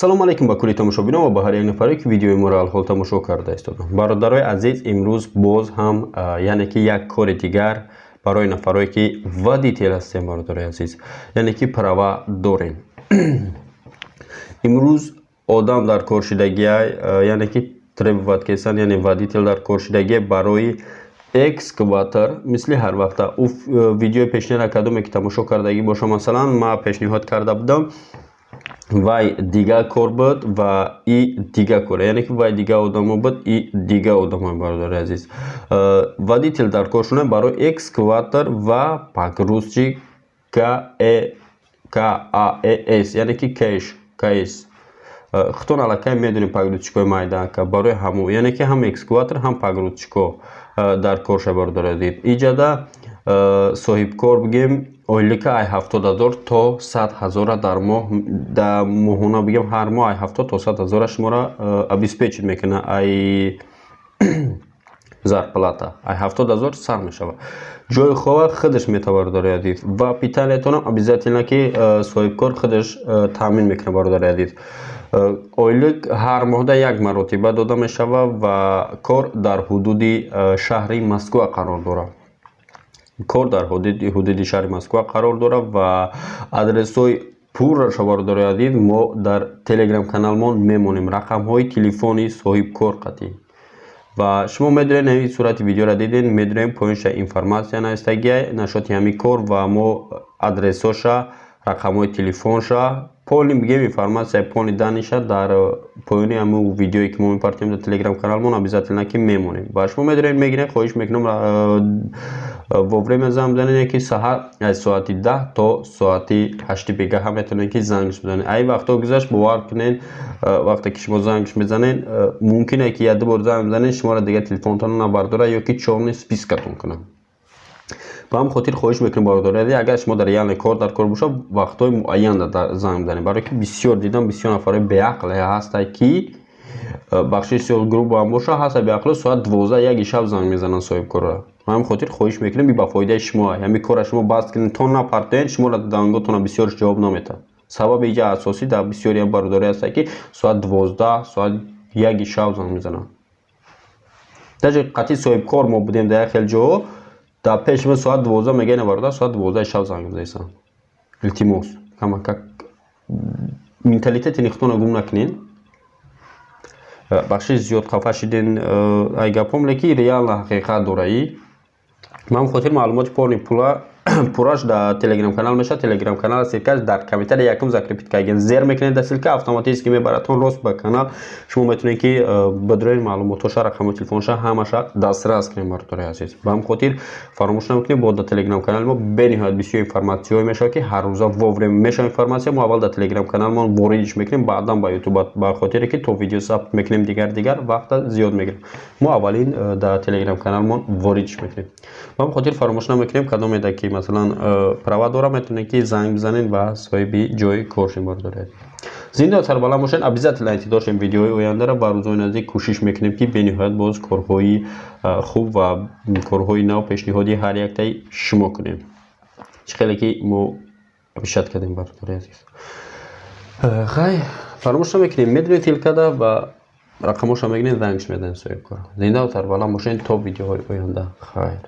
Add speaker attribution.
Speaker 1: салом алейкум ба кулли тамошобинон ва ба ҳар як нафаре ки видеои моро алҳол тамошо карда истоданд. Бародарои азиз, имрӯз боз ҳам яъне ки як кори дигар барои нафарое ки водител ҳастем. Бародарои азиз, яъне ки права дорем. имрӯз одам дар коршидагия яъне ки требовад кесан, яъне водител дар коршидагия барои экскаватор мисли ҳар вақта видеои пешниҳода кадоме ки тамошо кардагӣ боша. Масалан ман пешниҳод карда будам вай дига кор буд ва и дига кор, яъне ки вай дига одамо буд, и дига одамо. Бародари азиз, водител дар кор шудан барои экскаватор ва погрузчик КАЭС, яъне ки КС. хутон аллакай медонем погрузчикои майдака барои ҳамо, яъне ки ҳам экскаватор ҳам погрузчико дар кор ша. Бародари азиз, иҷада соҳибкор бигем ойлика ай 70,000 то 100,000 дар моҳ, дар моҳона бигем ҳар моҳ ай 70 то 100,000 шуморо обеспечит мекунад. Ай зарплата ай 70,000 сар мешавад. ҷои хова худаш метавад. Бародари азиз, ва питаниятонам обязательно ки соҳибкор худаш таъмин мекунад. Бародари азиз, ойлик ҳар моҳда як маротиба дода мешавад ва кор дар ҳудуди шаҳри Москва қарор дорад. кор дар ҳудуди шаҳри Москва қарор дорад ва адресҳои пурраша. Бародари азиз, мо дар телеграм каналмон мемонем, рақамҳои телефони соҳибкор қатӣ. ва шумо медонед ҳамин сурати видеоро диден, медонем поинша информация наистагия нашоти ҳамин кор ва мо адресоша, рақамҳои телефонша, полни бигем информация полни даниша дар поёни ҳамин видеое ки мо мепартем дар телеграм каналмон обязательно ки мемонем. ва шумо медонед мегиред, хоҳиш мекунам во время занг бизанед ки саҳар аз соати 10 то соати 8 бегаҳа метавонед ки зангш бизанед. ай вақтҳо гузашт бовар кунед, вақте ки шумо зангш мезанед мумкин ки як ду бор занг бизанед шуморо дигар телефонтон набардора ё ки чорни спискатон кунад. ба ҳамин хотир хоҳиш мекунам бародари, агар шумо дар яъне кор дар кор бошад вақтҳои муайян занг бизанед, барои ки бисёр дидам бисёр нафарои беақле ҳаста ки бахши сиёл груп ҳам боша ҳаста беақло соат 12 яки шаб занг мезананд соҳибкорро. ба ҳамин хотир хоҳиш мекунам ба фоидаи шумо ҳамин кора шумо баст кунед то напартен, шуморо данготона бисёрш ҷавоб намедиҳад. сабаби иҷа асосӣ дар бисёри бародари ҳаста ки соат 12 соат яки шаб занг мезананд. даже қатъи соҳибкор мо будем дар як хел ҷо дар пеш мо соат 12 мегӯяд бародар соат 12 шаб занг мезанед. илтимос камакак менталитети нихтона гум накунед. бахши зиёд хафа шиден ай гапом, леки реална ҳақиқат дораи. ман хотир маълумоти полни пураш дар телеграм канал меша. телеграм канал силкаш дар комментария якум закрепит кардаган зер мекунед дар силка, автоматически мебаратон рост ба канал. шумо метавонед ки бидрои маълумотоша, рақамҳои телефонша ҳамаша дастрас кунед. бародари азиз, ба ҳамин хотир фаромӯш намекунед бо дар телеграм канали мо бениҳоят бисёр информатсияҳое мешавад ки ҳар рӯза воврем мешавад информация. мо аввал дар телеграм каналмон воридиш мекунем, баъдан ба ютуб, ба хотире ки то видео сабт мекунем дигар вақта зиёд мегирад. мо аввалин дар телеграм каналмон воридиш мекунем. ба ҳамин хотир фаромӯш намекунем кадомеда ки масалан права дора метавонед ки занг бизанед ва соҳиби ҷои кор шуд. бародари зинда сарбаланд бошед. обязательно интизор дошем видеои ояндара. ба рӯзои наздик кӯшиш мекунем ки бениҳоят боз корҳои хуб ва корҳои нав пешниҳоди ҳар яктаи шумо кунем. хеле ки мо пешат кардем. бародари азиз, хай фаромӯш намекунем, медонед тилкада ва рақамоша мегиред, зангш меданед соҳибкор. зинда сарбаланд бошед то видеоҳои оянда. хайр.